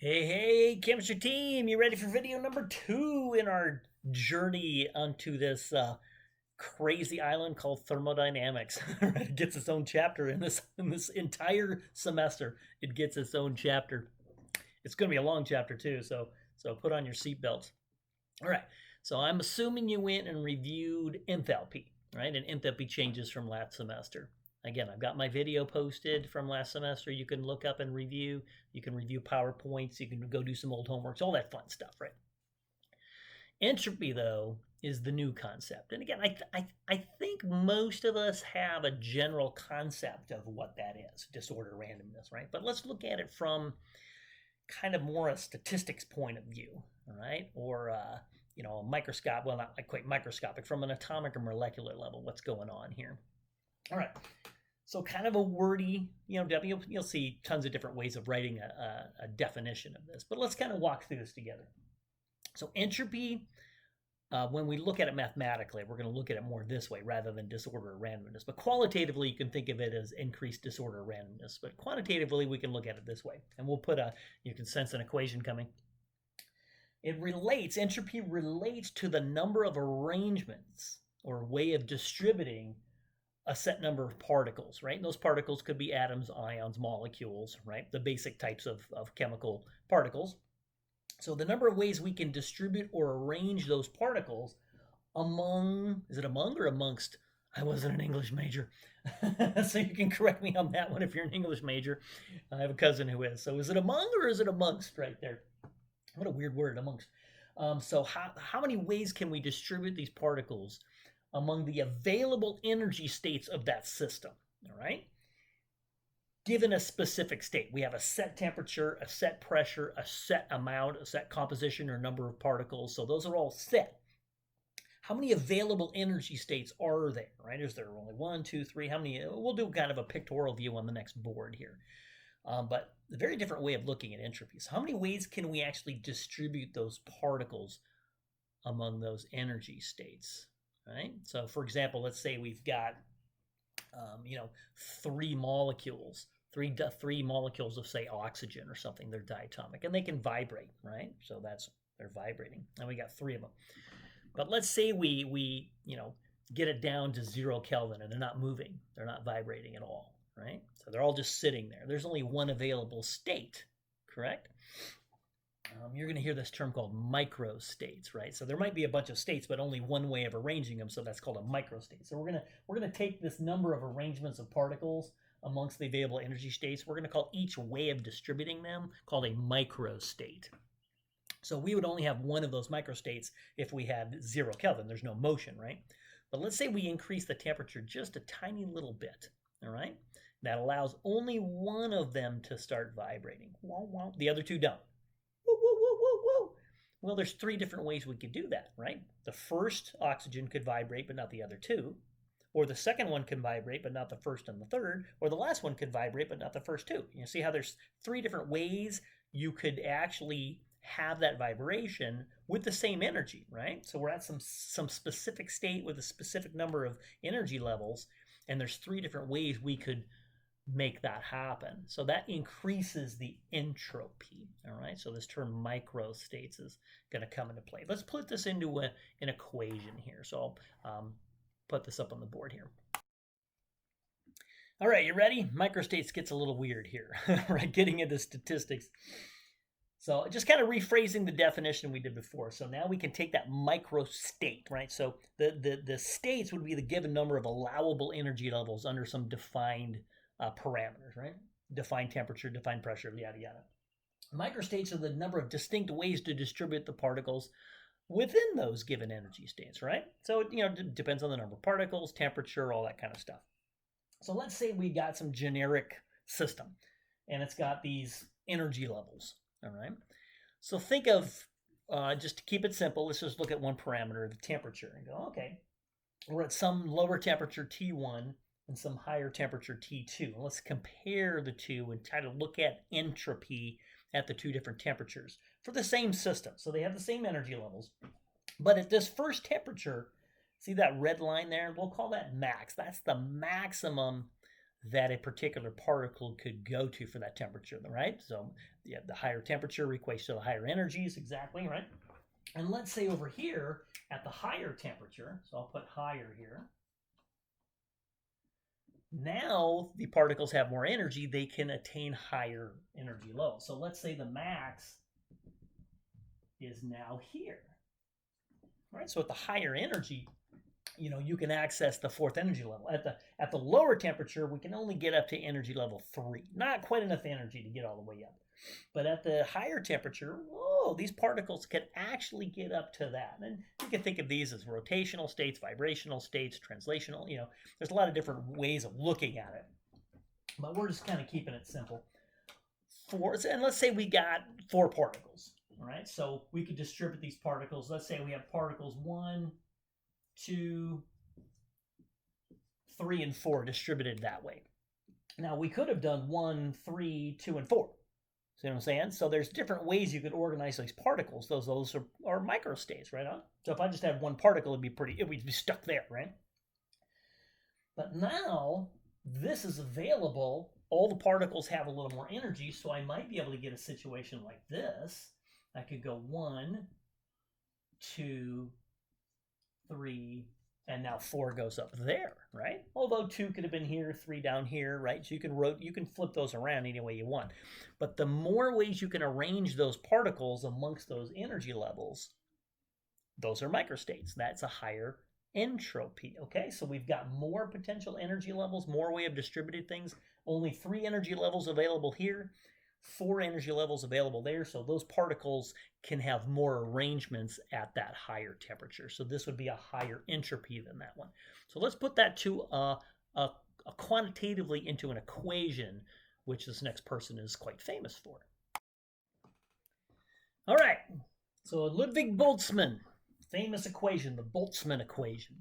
Hey, chemistry team, you ready for video number 2 in our journey onto this crazy island called thermodynamics? It gets its own chapter in this entire semester. It gets its own chapter. It's going to be a long chapter too, so put on your seatbelts. All right. So I'm assuming you went and reviewed enthalpy, right? And enthalpy changes from last semester. Again, I've got my video posted from last semester. You can look up and review. You can review PowerPoints. You can go do some old homeworks, all that fun stuff, right? Entropy, though, is the new concept. And again, I think most of us have a general concept of what that is, disorder randomness, right? But let's look at it from kind of more a statistics point of view, all right? Or, a microscope, well, not quite microscopic, from an atomic or molecular level, what's going on here. All right. So kind of a wordy, you'll see tons of different ways of writing a definition of this, but let's kind of walk through this together. So entropy, when we look at it mathematically, we're going to look at it more this way rather than disorder or randomness. But qualitatively, you can think of it as increased disorder or randomness. But quantitatively, we can look at it this way. And we'll put you can sense an equation coming. Entropy relates to the number of arrangements or way of distributing a set number of particles, right? And those particles could be atoms, ions, molecules, right? The basic types of chemical particles. So the number of ways we can distribute or arrange those particles is it among or amongst? I wasn't an English major, so you can correct me on that one if you're an English major. I have a cousin who is. So is it among or is it amongst right there? What a weird word, amongst. So how many ways can we distribute these particles among the available energy states of that system, all right? Given a specific state, we have a set temperature, a set pressure, a set amount, a set composition or number of particles. So those are all set. How many available energy states are there, right? Is there only 1, 2, 3? How many? We'll do kind of a pictorial view on the next board here. But a very different way of looking at entropy. So how many ways can we actually distribute those particles among those energy states? Right? So for example, let's say we've got, 3 molecules, three molecules of say oxygen or something. They're diatomic and they can vibrate, right? So they're vibrating, and we got 3 of them. But let's say we get it down to 0 Kelvin and they're not moving, they're not vibrating at all, right? So they're all just sitting there. There's only one available state, correct? You're going to hear this term called microstates, right? So there might be a bunch of states, but only one way of arranging them, so that's called a microstate. So we're gonna take this number of arrangements of particles amongst the available energy states. We're going to call each way of distributing them called a microstate. So we would only have one of those microstates if we had 0 Kelvin. There's no motion, right? But let's say we increase the temperature just a tiny little bit, all right? That allows only one of them to start vibrating. The other 2 don't. Well, there's 3 different ways we could do that, right? The first oxygen could vibrate, but not the other 2. Or the second one can vibrate, but not the first and the third. Or the last one could vibrate, but not the first 2. You see how there's 3 different ways you could actually have that vibration with the same energy, right? So we're at some specific state with a specific number of energy levels, and there's 3 different ways we could make that happen. So that increases the entropy, all right? So this term microstates is going to come into play. Let's put this into an equation here. So I'll put this up on the board here. All right, you ready? Microstates gets a little weird here, right? Getting into statistics. So just kind of rephrasing the definition we did before. So now we can take that microstate, right? So the states would be the given number of allowable energy levels under some defined parameters, right? Defined temperature, defined pressure, yada, yada. Microstates are the number of distinct ways to distribute the particles within those given energy states, right? So it depends on the number of particles, temperature, all that kind of stuff. So let's say we got some generic system and it's got these energy levels, all right? So think of, just to keep it simple, let's just look at one parameter, the temperature, and go, okay, we're at some lower temperature T1 and some higher temperature T2. Let's compare the 2 and try to look at entropy at the 2 different temperatures for the same system. So they have the same energy levels. But at this first temperature, see that red line there? We'll call that max. That's the maximum that a particular particle could go to for that temperature, right? So yeah, the higher temperature equates to the higher energies, exactly, right? And let's say over here at the higher temperature, so I'll put higher here. Now the particles have more energy, they can attain higher energy levels. So let's say the max is now here, right? So at the higher energy, you can access the fourth energy level. At the lower temperature, we can only get up to energy level 3. Not quite enough energy to get all the way up. But at the higher temperature, whoa, these particles can actually get up to that. And you can think of these as rotational states, vibrational states, translational. There's a lot of different ways of looking at it. But we're just kind of keeping it simple. And let's say we got 4 particles. All right, so we could distribute these particles. Let's say we have particles 1, 2, 3, and 4 distributed that way. Now we could have done 1, 3, 2, and 4. See what I'm saying? So there's different ways you could organize these particles. Those are microstates, right on? So if I just had one particle, it would be stuck there, right? But now this is available. All the particles have a little more energy, so I might be able to get a situation like this. I could go 1, 2, 3, and now 4 goes up there, right? Although 2 could have been here, 3 down here, right? So you can flip those around any way you want. But the more ways you can arrange those particles amongst those energy levels, those are microstates. That's a higher entropy, okay? So we've got more potential energy levels, more way of distributed things. Only 3 energy levels available here, 4 energy levels available there. So those particles can have more arrangements at that higher temperature. So this would be a higher entropy than that one. So let's put that to quantitatively into an equation, which this next person is quite famous for. All right, so Ludwig Boltzmann, famous equation, the Boltzmann equation.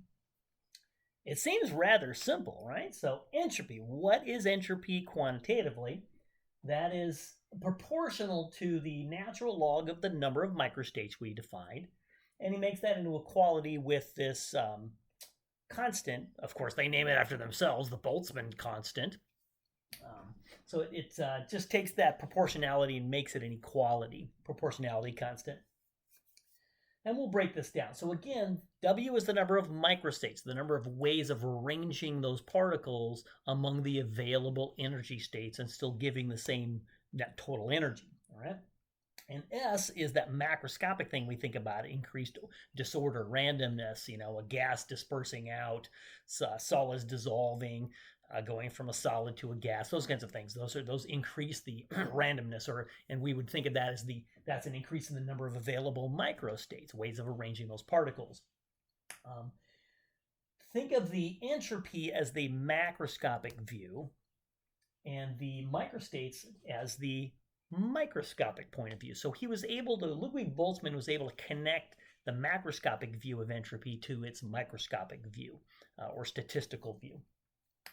It seems rather simple, right? So entropy, what is entropy quantitatively? That is proportional to the natural log of the number of microstates we defined. And he makes that into equality with this constant. Of course, they name it after themselves, the Boltzmann Constant. So it just takes that proportionality and makes it an equality, proportionality constant. And we'll break this down. So again, W is the number of microstates, the number of ways of arranging those particles among the available energy states and still giving the same net total energy, all right? And S is that macroscopic thing we think about, increased disorder, randomness, a gas dispersing out, solids dissolving, going from a solid to a gas, those kinds of things. Those increase the randomness, and we would think of that as that's an increase in the number of available microstates, ways of arranging those particles. Think of the entropy as the macroscopic view, and the microstates as the microscopic point of view. So Ludwig Boltzmann was able to connect the macroscopic view of entropy to its microscopic view or statistical view.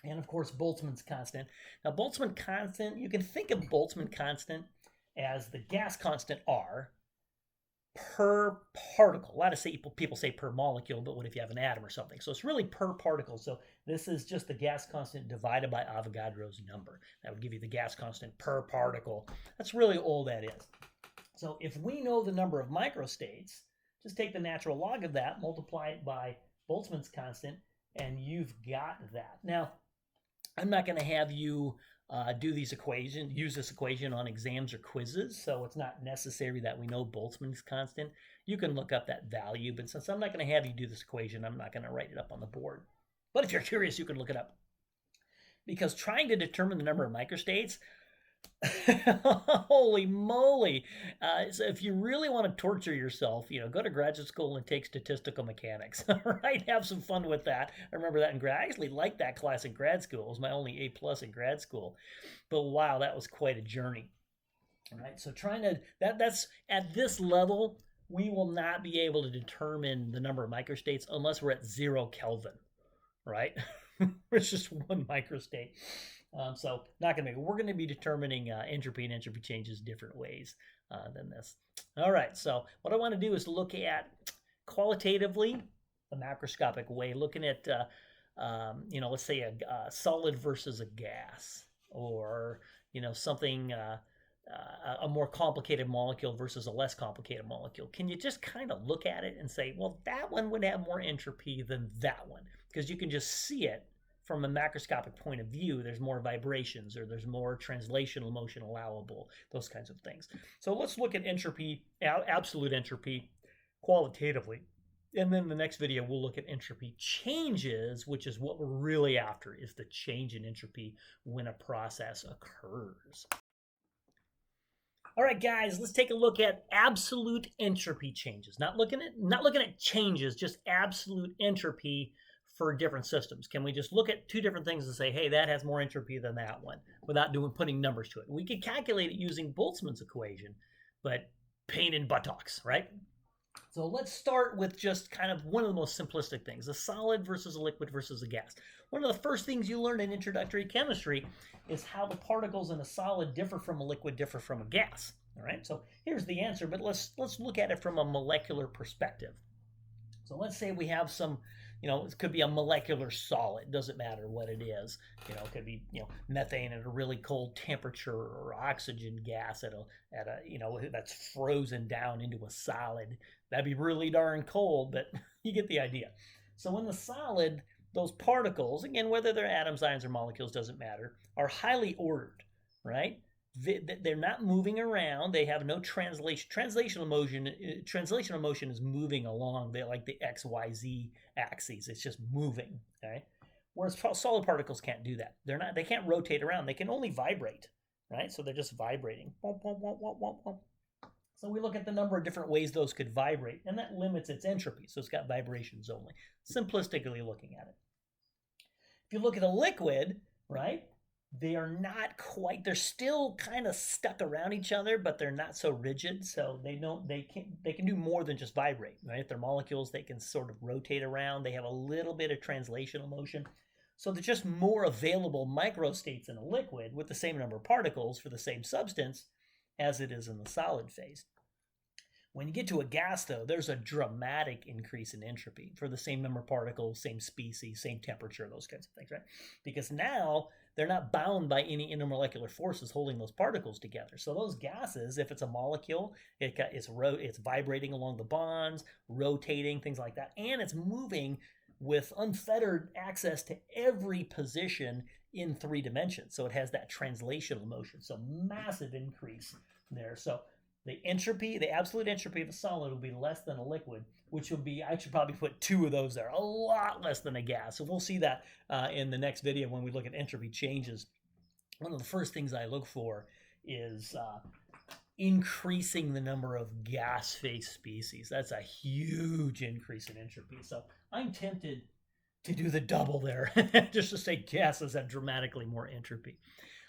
And of course, Boltzmann's constant. Now, Boltzmann constant, you can think of Boltzmann constant as the gas constant R per particle. A lot of people say per molecule, but what if you have an atom or something? So it's really per particle. So this is just the gas constant divided by Avogadro's number. That would give you the gas constant per particle. That's really all that is. So if we know the number of microstates, just take the natural log of that, multiply it by Boltzmann's constant, and you've got that. Now, I'm not going to have you use this equation on exams or quizzes, so it's not necessary that we know Boltzmann's constant. You can look up that value, but since I'm not going to have you do this equation, I'm not going to write it up on the board. But if you're curious, you can look it up. Because trying to determine the number of microstates, holy moly. So if you really want to torture yourself, go to graduate school and take statistical mechanics. All right, have some fun with that. I remember that in grad. I actually liked that class in grad school. It was my only A+ in grad school. But wow, that was quite a journey. All right, so that's at this level, we will not be able to determine the number of microstates unless we're at 0 Kelvin, right? It's just 1 microstate. So not going to make it. We're going to be determining entropy and entropy changes different ways than this. All right, so what I want to do is look at qualitatively the macroscopic way, looking at let's say a solid versus a gas, or something a more complicated molecule versus a less complicated molecule, can you just kind of look at it and say, well, that one would have more entropy than that one? Because you can just see it from a macroscopic point of view. There's more vibrations, or there's more translational motion allowable, those kinds of things. So let's look at entropy, absolute entropy, qualitatively. And then the next video, we'll look at entropy changes, which is what we're really after, is the change in entropy when a process occurs. All right, guys, let's take a look at absolute entropy changes. Not looking at changes, just absolute entropy for different systems. Can we just look at two different things and say, hey, that has more entropy than that one, without putting numbers to it? We could calculate it using Boltzmann's equation, but pain in buttocks, right? So let's start with just kind of one of the most simplistic things, a solid versus a liquid versus a gas. One of the first things you learn in introductory chemistry is how the particles in a solid differ from a liquid, differ from a gas. All right, so here's the answer, but let's look at it from a molecular perspective. So let's say we have some, it could be a molecular solid, doesn't matter what it is. It could be, methane at a really cold temperature, or oxygen gas at a that's frozen down into a solid. That'd be really darn cold, but you get the idea. So in the solid, those particles, again, whether they're atoms, ions, or molecules, doesn't matter, are highly ordered, right? They're not moving around. They have no translation. Translational motion is moving along. They're like the X, Y, Z axes. It's just moving. Okay. Whereas solid particles can't do that. They can't rotate around. They can only vibrate. Right. So they're just vibrating. So we look at the number of different ways those could vibrate, and that limits its entropy. So it's got vibrations only. Simplistically looking at it. If you look at a liquid, right? They are not quite, they're still kind of stuck around each other, but they're not so rigid. So they can do more than just vibrate, right? If they're molecules, they can sort of rotate around. They have a little bit of translational motion. So there's just more available microstates in a liquid with the same number of particles for the same substance as it is in the solid phase. When you get to a gas, though, there's a dramatic increase in entropy for the same number of particles, same species, same temperature, those kinds of things, right? Because now they're not bound by any intermolecular forces holding those particles together. So those gases, if it's a molecule, it's vibrating along the bonds, rotating, things like that, and it's moving with unfettered access to every position in 3 dimensions. So it has that translational motion. So massive increase there. So the entropy, the absolute entropy of a solid will be less than a liquid, which will be, I should probably put 2 of those there, a lot less than a gas. So we'll see that in the next video when we look at entropy changes. One of the first things I look for is increasing the number of gas phase species. That's a huge increase in entropy. So I'm tempted to do the double there, just to say gases have dramatically more entropy.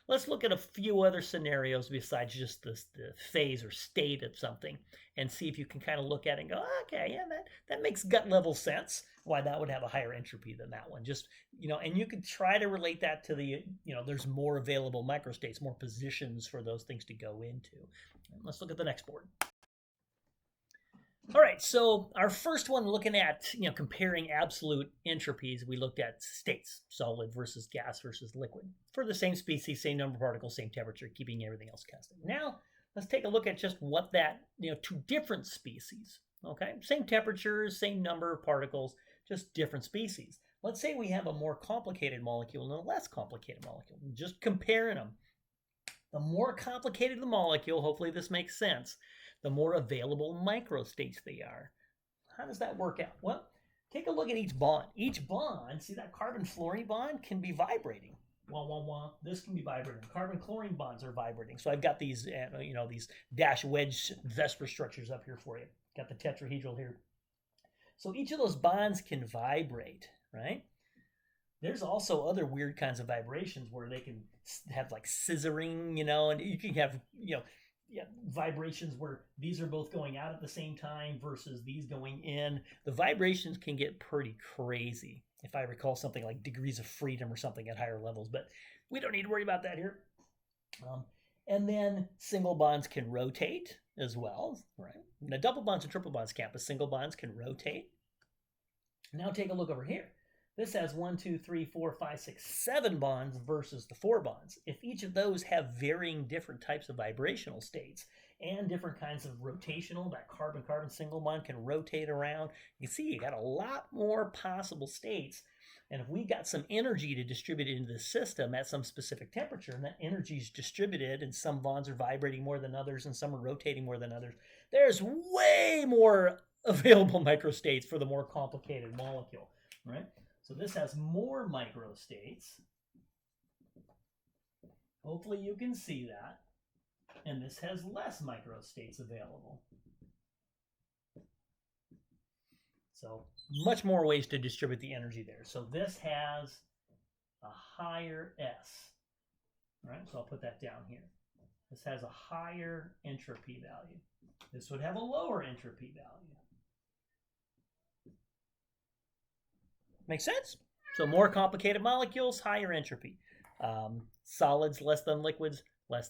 Let's look at a few other scenarios besides just the phase or state of something, and see if you can kind of look at it and go, okay, yeah, that makes gut level sense, why that would have a higher entropy than that one. Just, and you could try to relate that to the, there's more available microstates, more positions for those things to go into. Let's look at the next board. All right, so our first one, looking at, comparing absolute entropies, we looked at states, solid versus gas versus liquid, for the same species, same number of particles, same temperature, keeping everything else constant. Now, let's take a look at just what that, 2 different species, okay? Same temperatures, same number of particles, just different species. Let's say we have a more complicated molecule and a less complicated molecule. Just comparing them. The more complicated the molecule, hopefully this makes sense, the more available microstates they are. How does that work out? Well, take a look at each bond. Each bond, see that carbon-fluorine bond can be vibrating. This can be vibrating. Carbon-chlorine bonds are vibrating. So I've got these, these dash wedge Vesper structures up here for you. Got the tetrahedral here. So each of those bonds can vibrate, right? There's also other weird kinds of vibrations where they can have like scissoring, and you can have, vibrations where these are both going out at the same time versus these going in. The vibrations can get pretty crazy, if I recall something like degrees of freedom or something at higher levels, but we don't need to worry about that here. And then single bonds can rotate as well, right? Now double bonds and triple bonds can't, but single bonds can rotate. Now take a look over here. This has 1, 2, 3, 4, 5, 6, 7 bonds versus the 4 bonds. If each of those have varying different types of vibrational states and different kinds of rotational, that carbon-carbon single bond can rotate around, you can see you got a lot more possible states. And if we got some energy to distribute into the system at some specific temperature, and that energy is distributed, and some bonds are vibrating more than others, and some are rotating more than others, there's way more available microstates for the more complicated molecule, right? So this has more microstates. Hopefully you can see that. And this has less microstates available. So much more ways to distribute the energy there. So this has a higher S. All right, so I'll put that down here. This has a higher entropy value. This would have a lower entropy value. Make sense? So more complicated molecules, higher entropy. Solids less than liquids,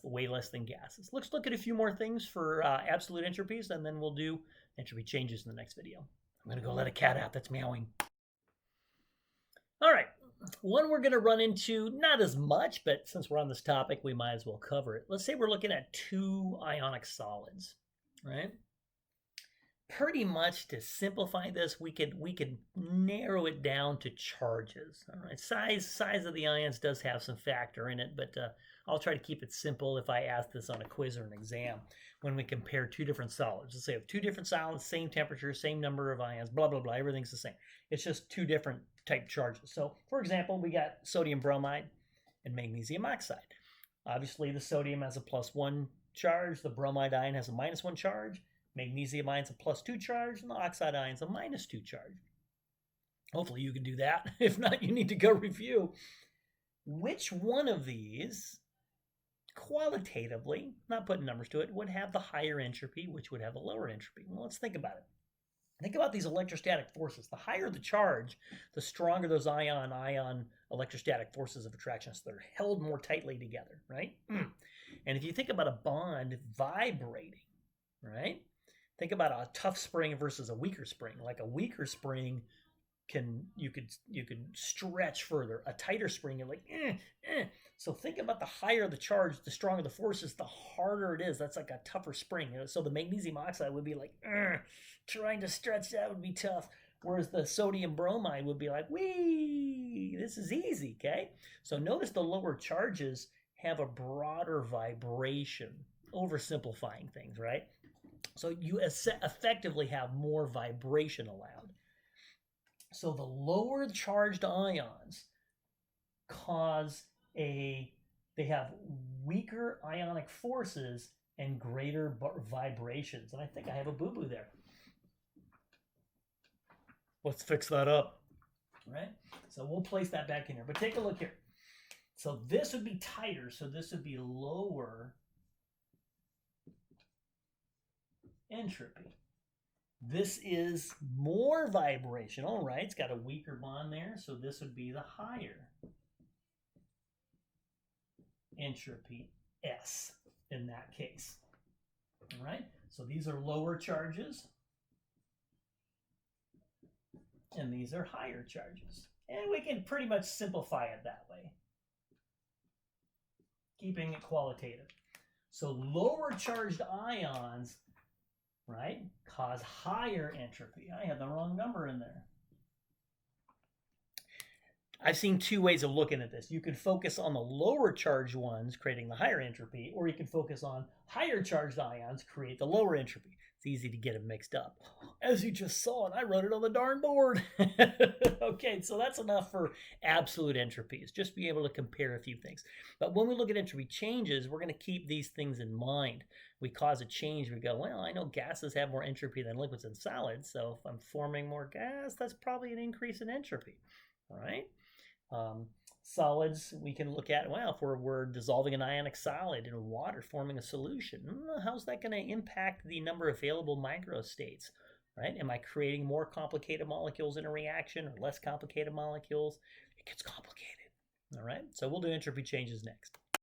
way less than gases. Let's look at a few more things for absolute entropies, and then we'll do entropy changes in the next video. I'm going to go let a cat out that's meowing. All right, one we're going to run into, not as much, but since we're on this topic, we might as well cover it. Let's say we're looking at 2 ionic solids, right? Pretty much to simplify this, we could narrow it down to charges. All right, size of the ions does have some factor in it, but I'll try to keep it simple if I ask this on a quiz or an exam. When we compare 2 different solids, let's say I have 2 different solids, same temperature, same number of ions, blah blah blah, everything's the same. It's just 2 different type charges. So, for example, we got sodium bromide and magnesium oxide. Obviously, the sodium has a +1 charge, the bromide ion has a -1 charge. Magnesium ion's a +2 charge, and the oxide ion's a -2 charge. Hopefully you can do that. If not, you need to go review. Which one of these, qualitatively, not putting numbers to it, would have the higher entropy, which would have the lower entropy? Well, let's think about it. Think about these electrostatic forces. The higher the charge, the stronger those ion-ion electrostatic forces of attraction, so they're held more tightly together, right? And if you think about a bond vibrating, right? Think about a tough spring versus a weaker spring. Like a weaker spring, you could stretch further. A tighter spring, you're like, So think about the higher the charge, the stronger the forces, the harder it is. That's like a tougher spring. So the magnesium oxide would be like, trying to stretch that would be tough. Whereas the sodium bromide would be like, wee, this is easy, okay? So notice the lower charges have a broader vibration, oversimplifying things, right? So you effectively have more vibration allowed. So the lower charged ions they have weaker ionic forces and greater vibrations. And I think I have a boo-boo there. Let's fix that up, right? So we'll place that back in here. But take a look here. So this would be tighter. So this would be lower entropy. This is more vibrational, right? It's got a weaker bond there, so this would be the higher entropy S in that case. All right? So these are lower charges, and these are higher charges. And we can pretty much simplify it that way, keeping it qualitative. So lower charged ions, right, cause higher entropy. I had the wrong number in there. I've seen 2 ways of looking at this. You could focus on the lower charged ones, creating the higher entropy, or you can focus on higher charged ions, create the lower entropy. It's easy to get them mixed up. As you just saw, and I wrote it on the darn board. Okay, so that's enough for absolute entropies. Just be able to compare a few things. But when we look at entropy changes, we're going to keep these things in mind. We cause a change, we go, well, I know gases have more entropy than liquids and solids, so if I'm forming more gas, that's probably an increase in entropy. All right? Solids, we can look at, well, if we're dissolving an ionic solid in water, forming a solution, how's that going to impact the number of available microstates, right? Am I creating more complicated molecules in a reaction or less complicated molecules? It gets complicated, all right? So we'll do entropy changes next.